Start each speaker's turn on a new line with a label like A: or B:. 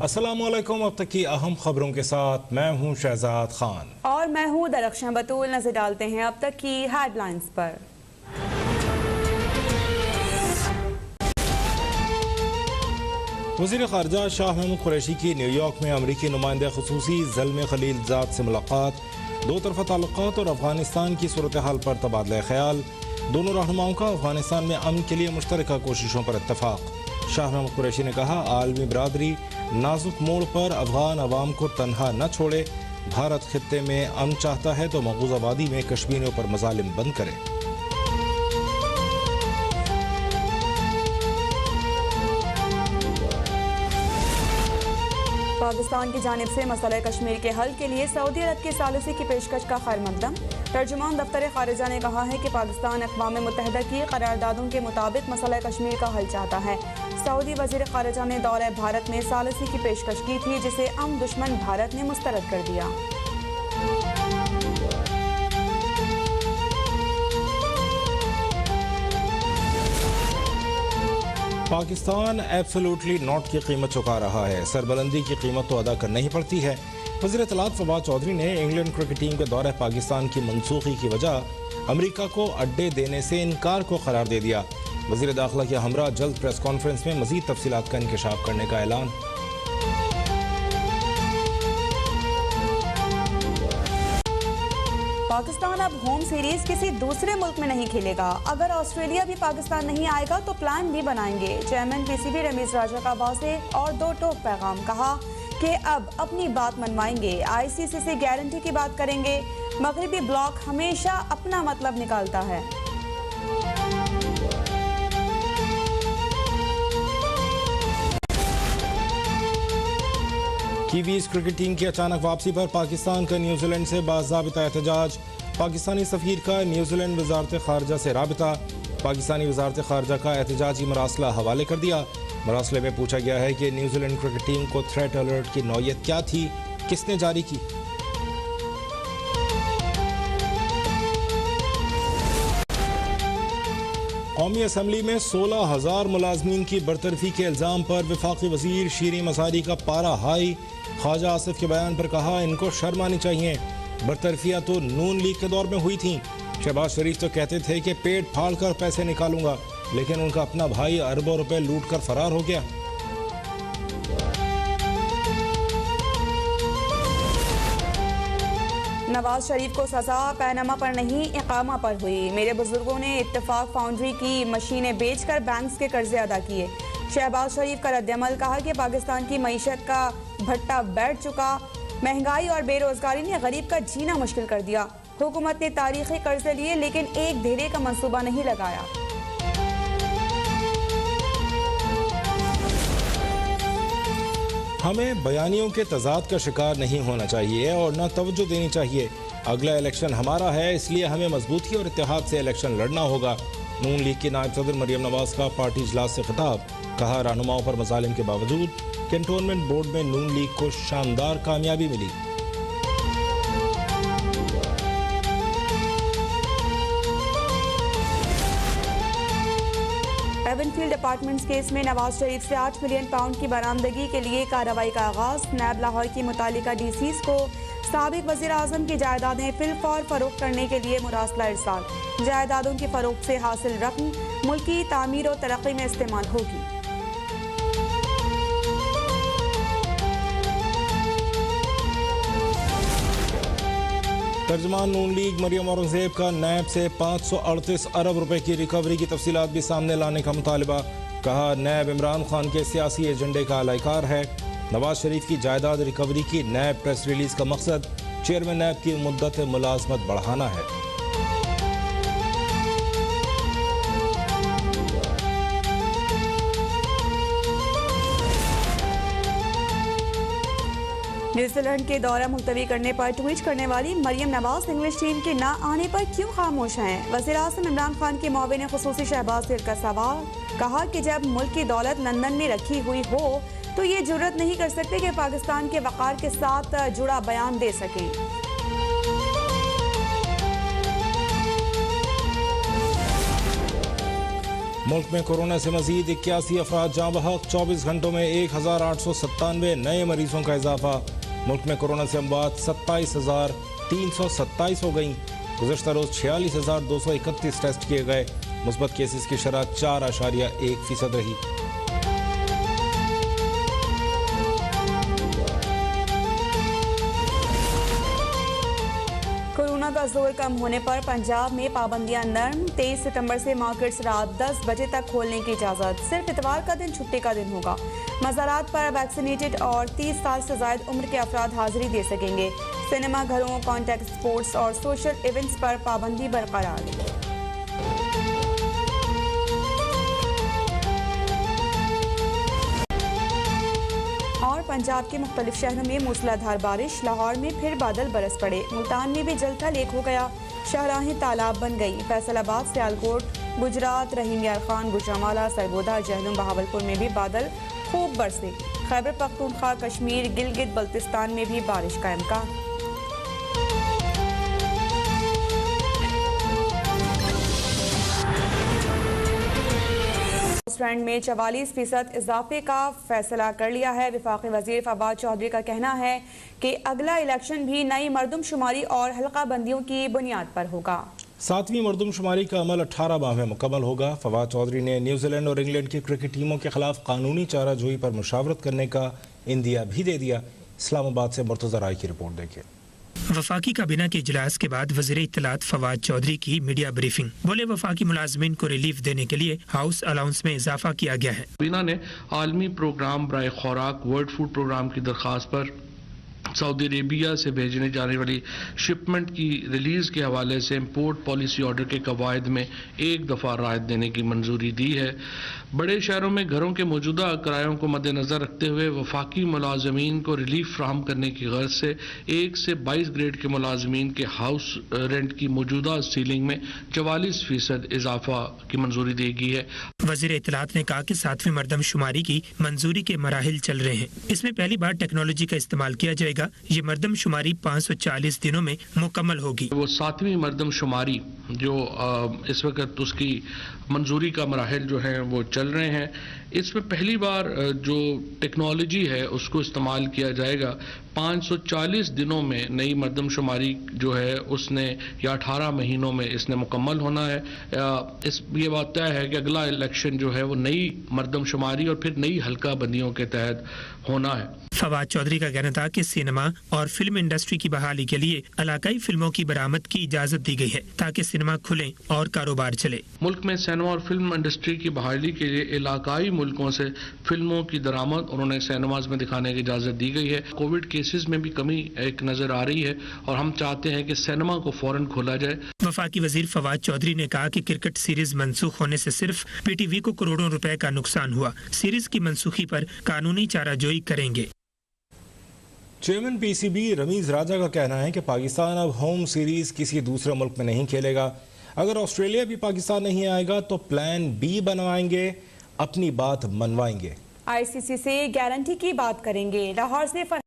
A: अस्सलामुअलैकुम। अब तक की अहम खबरों के साथ मैं हूं शहजाद खान
B: और मैं हूं दरख्शां बतूल। नजर डालते हैं अब तक की हेडलाइंस पर।
A: वज़ीर ख़ारजा शाह महमूद कुरैशी की न्यूयॉर्क में अमरीकी नुमाइंदे ख़ुसूसी ज़ल्म खलीलजाद से मुलाकात, दो तरफ़ा ताल्लुकात और अफगानिस्तान की सूरत हाल पर तबादला ख्याल। दोनों रहनुमाओं का अफगानिस्तान में अमन के लिए मुश्तरका कोशिशों पर इत्तफाक। शाह महमूद कुरैशी ने कहा, आलमी बरादरी नाजुक मोड़ पर अफगान अवाम को तनहा न छोड़े। भारत खित्ते में अमन चाहता है तो मकबूजा वादी में कश्मीरियों पर मजालिम बंद करे।
B: पाकिस्तान की जानिब से मसला कश्मीर के हल के लिए सऊदी अरब की सालिसी की पेशकश का खैर मकदम। तर्जुमान दफ्तर खारिजा ने कहा है कि पाकिस्तान अक़वाम मुत्तहिदा की करारदादों के मुताबिक मसला कश्मीर का हल चाहता है। सऊदी वज़ीर खारिजा ने दौरे भारत में सालिसी की पेशकश की थी, जिसे अम दुश्मन भारत ने मुस्तरद कर दिया।
A: पाकिस्तान एब्सोल्युटली नॉट की कीमत चुका रहा है। सरबलंदी की कीमत तो अदा करना ही पड़ती है। वज़ीर इत्तलात फवाद चौधरी ने इंग्लैंड क्रिकेट टीम के दौरे पाकिस्तान की मनसूखी की वजह अमेरिका को अड्डे देने से इनकार को करार दे दिया। वज़ीर दाखिला के हमरा जल्द प्रेस कॉन्फ्रेंस में मज़ीद तफसीलात का इंकशाफ करने का ऐलान।
B: पाकिस्तान अब होम सीरीज किसी दूसरे मुल्क में नहीं खेलेगा। अगर ऑस्ट्रेलिया भी पाकिस्तान नहीं आएगा तो प्लान भी बनाएंगे। चेयरमैन पीसीबी रमीज राजा का वाज़ेह और दो टोक पैगाम। कहा कि अब अपनी बात मनवाएंगे, आईसीसी से गारंटी की बात करेंगे। मगरिबी ब्लॉक हमेशा अपना मतलब निकालता है।
A: कीवीज क्रिकेट टीम की अचानक वापसी पर पाकिस्तान का न्यूजीलैंड से बाज़ाबिता एहतजाज। पाकिस्तानी सफ़ीर का न्यूजीलैंड वज़ारत ख़ारजा से राबिता। पाकिस्तानी वज़ारत ख़ारजा का एहतजाजी मरासला हवाले कर दिया। मरासले में पूछा गया है कि न्यूजीलैंड क्रिकेट टीम को थ्रेट अलर्ट की नौयत क्या थी, किसने जारी की। कौमी असम्बली में 16,000 मुलाजमीन की बरतरफी के इल्ज़ाम पर वफाकी वज़ीर शीरी मसारी का पारा हाई। ख्वाजा आसिफ के बयान पर कहा, इनको शर्म आनी चाहिए। बरतरफियाँ तो नून लीग के दौर में हुई थी। शहबाज शरीफ तो कहते थे कि पेट फाड़ कर पैसे निकालूंगा, लेकिन उनका अपना भाई अरबों रुपए लूट कर फरार हो गया।
B: नवाज शरीफ को सजा पैनामा पर नहीं इकामा पर हुई। मेरे बुजुर्गों ने इत्तेफाक फाउंड्री की मशीनें बेचकर बैंक्स के कर्जे अदा किए। शहबाज शरीफ का रद्दअमल। कहा कि पाकिस्तान की मईशत का भट्टा बैठ चुका। महंगाई और बेरोजगारी ने गरीब का जीना मुश्किल कर दिया। हुकूमत ने तारीखी कर्जे लिए लेकिन एक धेरे का मंसूबा नहीं लगाया।
A: हमें बयानियों के तजाद का शिकार नहीं होना चाहिए और न तवज्जो देनी चाहिए। अगला इलेक्शन हमारा है, इसलिए हमें मजबूती और इत्तेहाद से इलेक्शन लड़ना होगा। नून लीग की नायब सदर मरियम नवाज का पार्टी इजलास से खिताब। कहा, रहनुमाओं पर मजालिम के बावजूद कैंटोनमेंट बोर्ड में नून लीग को शानदार कामयाबी मिली।
B: एवनफील्ड अपार्टमेंट्स केस में नवाज शरीफ से 8 मिलियन पाउंड की बरामदगी के लिए कार्रवाई का आगाज। नैब लाहौर की मुतालिका डीसीज को साबिक वज़ीर आज़म की जायदादें फिलफौर फरोख्त करने के लिए मुरासला इरसाल। जायदादों की फरोख्त से हासिल रकम मुल्क की तामीर और तरक्की में इस्तेमाल होगी।
A: तर्जमान नून लीग मरियम औरंगजेब का नैब से 538 अरब रुपए की रिकवरी की तफसीलात भी सामने लाने का मुतालबा। कहा, नैब इमरान खान के सियासी एजेंडे का अलाइकार है। नवाज शरीफ की जायदाद रिकवरी की नैब प्रेस रिलीज का मकसद चेयरमैन नैब की मुद्दत मुलाजमत बढ़ाना है।
B: न्यूजीलैंड के दौरा मुलतवी करने पर ट्वीट करने वाली मरियम नवाज इंग्लिश टीम के ना आने पर क्यों खामोश हैं। वज़ीर आज़म इमरान खान के मुआविन खुसूसी शहबाज गिल का सवाल। कहा कि जब मुल्क की दौलत लंदन में रखी हुई हो तो ये जुर्रत नहीं कर सकते कि पाकिस्तान के वक़ार के साथ जुड़ा बयान दे सकें।
A: मुल्क में कोरोना से मजीद 81 अफराद जाँ बहक, 24 घंटों में 1897 नए मरीजों का इजाफा। मुल्क में कोरोना से अमवात 27,327 हो गई। गुज़श्ता रोज़ 46,231 टेस्ट किए गए। मुस्बत केसेस की शरह 4.1% रही।
B: कोरोना का जोर कम होने पर पंजाब में पाबंदियां नरम। 23 सितंबर से मार्केट्स रात 10 बजे तक खोलने की इजाज़त। सिर्फ इतवार का दिन छुट्टी का दिन होगा। मज़ारात पर वैक्सीनेटेड और 30 साल से ज़ायद उम्र के अफराद हाजिरी दे सकेंगे। सिनेमा घरों, कॉन्टैक्ट स्पोर्ट्स और सोशल इवेंट्स पर पाबंदी बरकरार। और पंजाब के मुख्तलिफ शहरों में मूसलाधार बारिश। लाहौर में फिर बादल बरस पड़े। मुल्तान में भी जलथा लेक हो गया। शाहराहें तालाब बन गई। फैसलाबाद, सियालकोट, गुजरात, रहीम यार खान, गुजरांवाला, सरगोदा, जहलम, बहावलपुर में भी बादल खूब बरसे। खैबर पख्तूनख्वा, कश्मीर, गिलगित बल्तिस्तान में भी बारिश का इम्कान। ट्रेंड में 44% इजाफे का फैसला कर लिया है। वफाकी वजीर फवाद चौधरी का कहना है कि अगला इलेक्शन भी नई मरदमशुमारी और हल्का बंदियों की बुनियाद पर होगा।
A: 7वीं मरदमशुमारी का अमल 18 माह में मुकम्मल होगा। फवाद चौधरी ने न्यूजीलैंड और इंग्लैंड की क्रिकेट टीमों के खिलाफ कानूनी चाराजोई पर मुशावरत करने का इंदिया भी दे दिया। इस्लामाबाद से मुर्तज़ा राय की रिपोर्ट देखिए।
C: वफाकी काबीना के इजलास के बाद वज़ीर इत्तलात फवाद चौधरी की मीडिया ब्रीफिंग। बोले वफाकी मुलाजमीन को रिलीफ देने के लिए हाउस अलाउंस में इजाफा किया गया है।
D: काबीना ने आलमी प्रोग्राम बराए खुराक वर्ल्ड फूड प्रोग्राम की दरख्वास्त पर सऊदी अरेबिया से भेजने जाने वाली शिपमेंट की रिलीज के हवाले से इम्पोर्ट पॉलिसी ऑर्डर के कवायद में एक दफ़ा राहत देने की मंजूरी दी है। बड़े शहरों में घरों के मौजूदा किरायों को मद्देनजर रखते हुए वफाकी मुलाजमीन को रिलीफ फ्राहम करने की गर्ज से 1 से 22 ग्रेड के मुलाजमीन के हाउस रेंट की मौजूदा सीलिंग में 44% इजाफा की मंजूरी दी गई है।
C: वज़ीर इत्तलात ने कहा कि 7वीं मरदमशुमारी की मंजूरी के मराहिल चल रहे हैं। इसमें पहली बार टेक्नोलॉजी का इस्तेमाल किया जाएगा। ये मरदमशुमारी 540 दिनों में मुकम्मल होगी।
D: वो 7वीं मरदमशुमारी जो इस वक्त उसकी मंजूरी का मराहिल जो है वो चल रहे हैं, इसमें पहली बार जो टेक्नोलॉजी है उसको इस्तेमाल किया जाएगा। 540 दिनों में नई मरदमशुमारी जो है उसने या 18 महीनों में इसने मुकम्मल होना है। ये बात तय है कि अगला इलेक्शन जो है वो नई मरदमशुमारी और फिर नई हल्का बंदियों के तहत होना है।
C: फवाद चौधरी का कहना था कि सिनेमा और फिल्म इंडस्ट्री की बहाली के लिए इलाकाई फिल्मों की बरामद की इजाजत दी गई है ताकि सिनेमा खुले और कारोबार चले।
D: मुल्क में सिनेमा और फिल्म इंडस्ट्री की बहाली के लिए इलाकाई मुल्कों से फिल्मों की दरामद और उन्हें सिनेमाज में दिखाने की इजाजत दी गई है। कोविड केसेस में भी कमी एक नजर आ रही है और हम चाहते हैं कि सिनेमा को फौरन खोला जाए।
C: वफाकी वजीर फवाद चौधरी ने कहा कि क्रिकेट सीरीज मंसूख होने से सिर्फ पीटीवी को करोड़ों रुपए का नुकसान हुआ। सीरीज की मनसूखी पर कानूनी चाराजोई करेंगे।
A: चेयरमैन पीसीबी रमीज राजा का कहना है कि पाकिस्तान अब होम सीरीज किसी दूसरे मुल्क में नहीं खेलेगा। अगर ऑस्ट्रेलिया भी पाकिस्तान नहीं आएगा तो प्लान बी बनवाएंगे, अपनी बात मनवाएंगे।
B: आईसीसी से गारंटी की बात करेंगे। लाहौर से